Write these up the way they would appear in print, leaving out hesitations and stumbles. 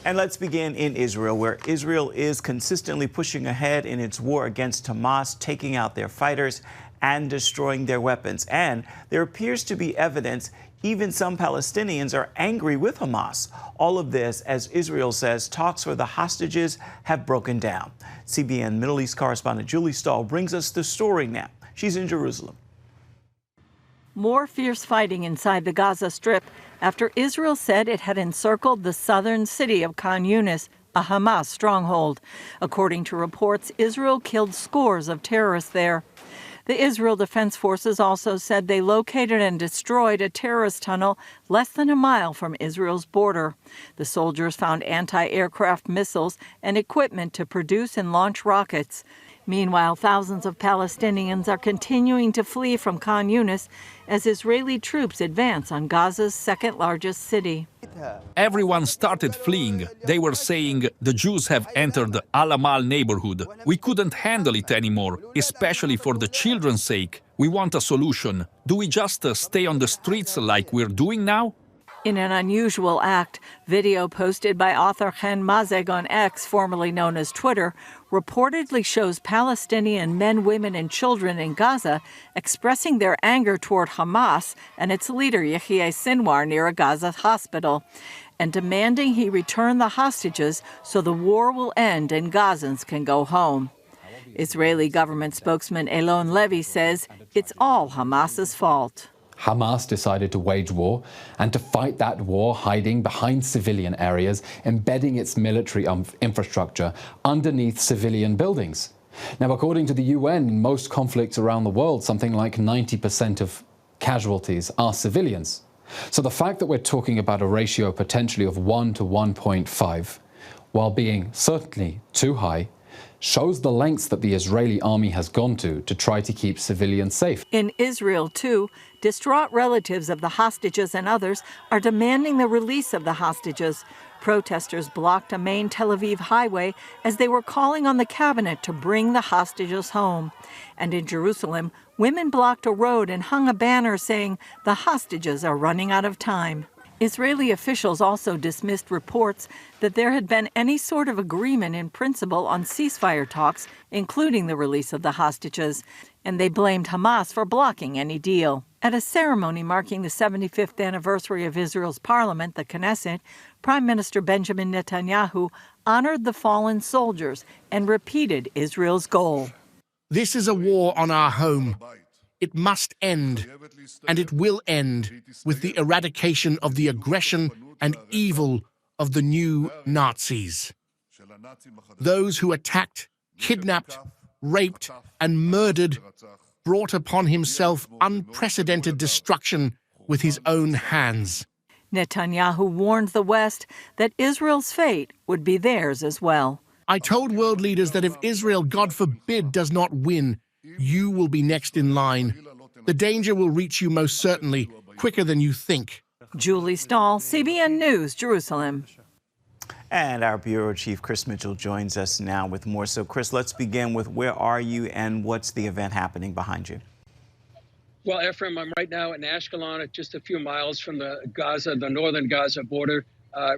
And let's begin in Israel, where Israel is consistently pushing ahead in its war against Hamas, taking out their fighters and destroying their weapons. And there appears to be evidence even some Palestinians are angry with Hamas. All of this, as Israel says, talks for the hostages have broken down. CBN Middle East correspondent Julie Stahl brings us the story now. She's in Jerusalem. More fierce fighting inside the Gaza Strip after Israel said it had encircled the southern city of Khan Younis, a Hamas stronghold. According to reports, Israel killed scores of terrorists there. The Israel Defense Forces also said they located and destroyed a terrorist tunnel less than a mile from Israel's border. The soldiers found anti-aircraft missiles and equipment to produce and launch rockets. Meanwhile, thousands of Palestinians are continuing to flee from Khan Younis as Israeli troops advance on Gaza's second-largest city. Everyone started fleeing. They were saying the Jews have entered Al-Amal neighborhood. We couldn't handle it anymore, especially for the children's sake. We want a solution. Do we just stay on the streets like we're doing now? In an unusual act, video posted by author Khan Younis on X, formerly known as Twitter, reportedly shows Palestinian men, women, and children in Gaza expressing their anger toward Hamas and its leader Yahya Sinwar near a Gaza hospital, and demanding he return the hostages so the war will end and Gazans can go home. Israeli government spokesman Elon Levy says it's all Hamas's fault. Hamas decided to wage war and to fight that war hiding behind civilian areas, embedding its military infrastructure underneath civilian buildings. Now, according to the UN, in most conflicts around the world, something like 90% of casualties are civilians. So the fact that we're talking about a ratio potentially of 1 to 1.5, while being certainly too high, shows the lengths that the Israeli army has gone to try to keep civilians safe. In Israel, too, distraught relatives of the hostages and others are demanding the release of the hostages. Protesters blocked a main Tel Aviv highway as they were calling on the cabinet to bring the hostages home. And in Jerusalem, women blocked a road and hung a banner saying the hostages are running out of time. Israeli officials also dismissed reports that there had been any sort of agreement in principle on ceasefire talks, including the release of the hostages, and they blamed Hamas for blocking any deal. At a ceremony marking the 75th anniversary of Israel's parliament, the Knesset, Prime Minister Benjamin Netanyahu honored the fallen soldiers and repeated Israel's goal. This is a war on our home. It must end, and it will end with the eradication of the aggression and evil of the new Nazis. Those who attacked, kidnapped, raped, and murdered brought upon himself unprecedented destruction with his own hands. Netanyahu warned the West that Israel's fate would be theirs as well. I told world leaders that if Israel, God forbid, does not win, you will be next in line. The danger will reach you most certainly, quicker than you think. Julie Stahl, CBN News, Jerusalem. And our bureau chief, Chris Mitchell, joins us now with more. So, Chris, let's begin with where are you and what's the event happening behind you? Well, Ephraim, I'm right now in Ashkelon, just a few miles from the northern Gaza border.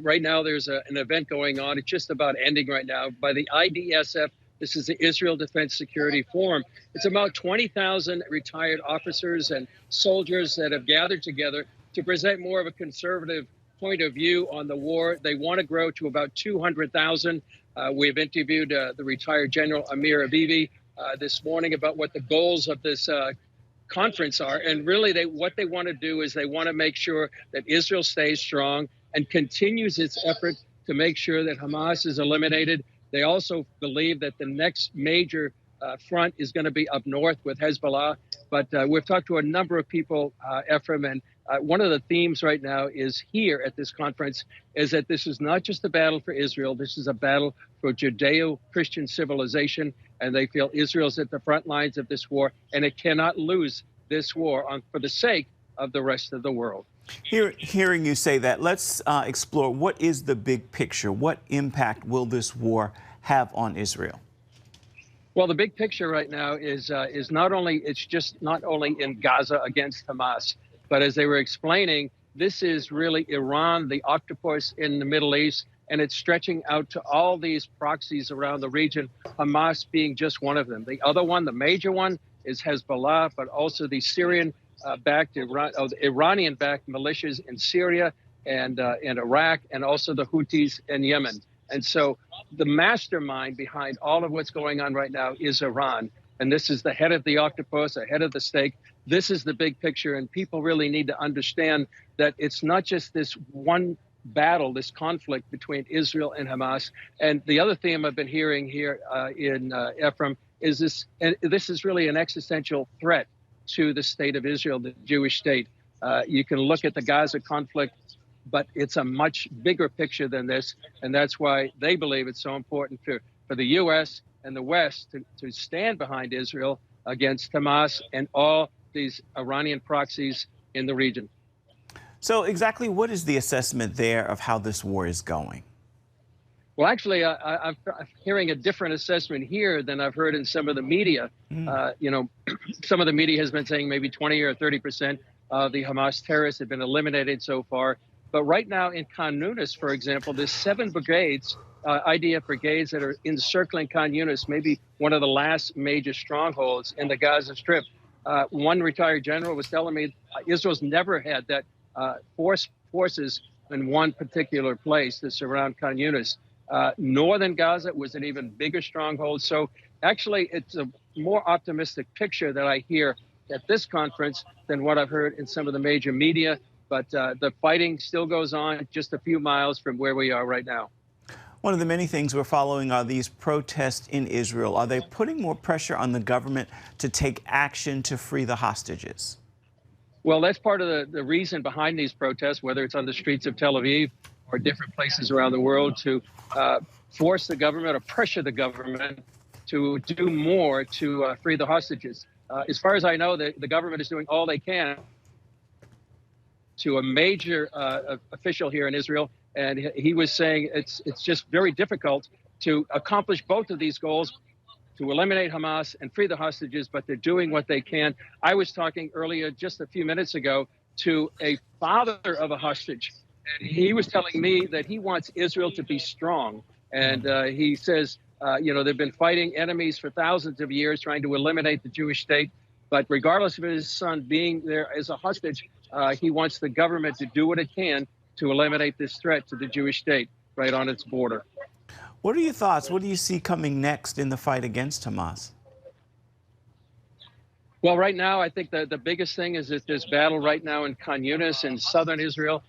Right now, there's an event going on. It's just about ending right now by the IDSF. This is the Israel Defense Security Forum. It's about 20,000 retired officers and soldiers that have gathered together to present more of a conservative point of view on the war. They want to grow to about 200,000. We've interviewed the retired General Amir Abibi this morning about what the goals of this conference are. And really, what they want to do is they want to make sure that Israel stays strong and continues its effort to make sure that Hamas is eliminated. They also believe that the next major front is going to be up north with Hezbollah. But we've talked to a number of people, Ephraim, and one of the themes right now is here at this conference is that this is not just a battle for Israel. This is a battle for Judeo-Christian civilization, and they feel Israel's at the front lines of this war, and it cannot lose this war for the sake of the rest of the world. Hearing you say that, let's explore what is the big picture. What impact will this war have on Israel? Well, the big picture right now is not only in Gaza against Hamas, but as they were explaining, this is really Iran, the octopus in the Middle East, and it's stretching out to all these proxies around the region, Hamas being just one of them. The other one, the major one, is Hezbollah, but also the Syrian-backed, Iranian-backed militias in Syria and in Iraq, and also the Houthis in Yemen. And so the mastermind behind all of what's going on right now is Iran. And this is the head of the octopus, the head of the snake. This is the big picture, and people really need to understand that it's not just this one battle, this conflict between Israel and Hamas. And the other theme I've been hearing here in Ephraim is this, and this is really an existential threat to the state of Israel, the Jewish state. You can look at the Gaza conflict, but it's a much bigger picture than this. And that's why they believe it's so important for the U.S. and the West to stand behind Israel against Hamas and all these Iranian proxies in the region. So exactly what is the assessment there of how this war is going? Well, actually, I'm hearing a different assessment here than I've heard in some of the media. You know, some of the media has been saying maybe 20 or 30% of the Hamas terrorists have been eliminated so far. But right now in Khan Younis, for example, there's 7 brigades, IDF brigades that are encircling Khan Younis, maybe one of the last major strongholds in the Gaza Strip. One retired general was telling me Israel's never had that forces in one particular place to surround Khan Younis. Northern Gaza was an even bigger stronghold. So actually, it's a more optimistic picture that I hear at this conference than what I've heard in some of the major media. But the fighting still goes on just a few miles from where we are right now. One of the many things we're following are these protests in Israel. Are they putting more pressure on the government to take action to free the hostages? Well, that's part of the reason behind these protests, whether it's on the streets of Tel Aviv or different places around the world, to force the government or pressure the government to do more to free the hostages. As far as I know, the government is doing all they can. To a major official here in Israel, and he was saying it's just very difficult to accomplish both of these goals, to eliminate Hamas and free the hostages, but they're doing what they can. I was talking earlier, just a few minutes ago, to a father of a hostage, and he was telling me that he wants Israel to be strong. And he says, you know, they've been fighting enemies for thousands of years, trying to eliminate the Jewish state. But regardless of his son being there as a hostage, he wants the government to do what it can to eliminate this threat to the Jewish state right on its border. What are your thoughts? What do you see coming next in the fight against Hamas? Well, right now, I think the biggest thing is that there's battle right now in Khan Younis in southern Israel.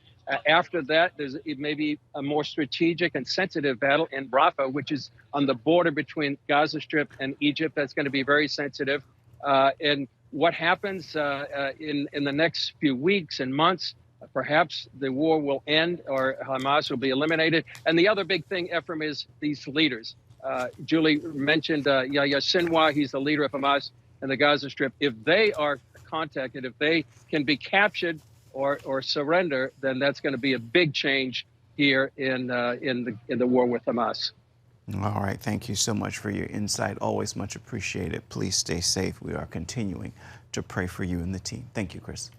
After that, it may be a more strategic and sensitive battle in Rafah, which is on the border between Gaza Strip and Egypt. That's going to be very sensitive. And what happens in the next few weeks and months, perhaps the war will end or Hamas will be eliminated. And the other big thing, Ephraim, is these leaders. Julie mentioned Yahya Sinwar. He's the leader of Hamas in the Gaza Strip. If they are contacted, if they can be captured or surrender, then that's going to be a big change here in the war with Hamas. All right. Thank you so much for your insight. Always much appreciated. Please stay safe. We are continuing to pray for you and the team. Thank you, Chris.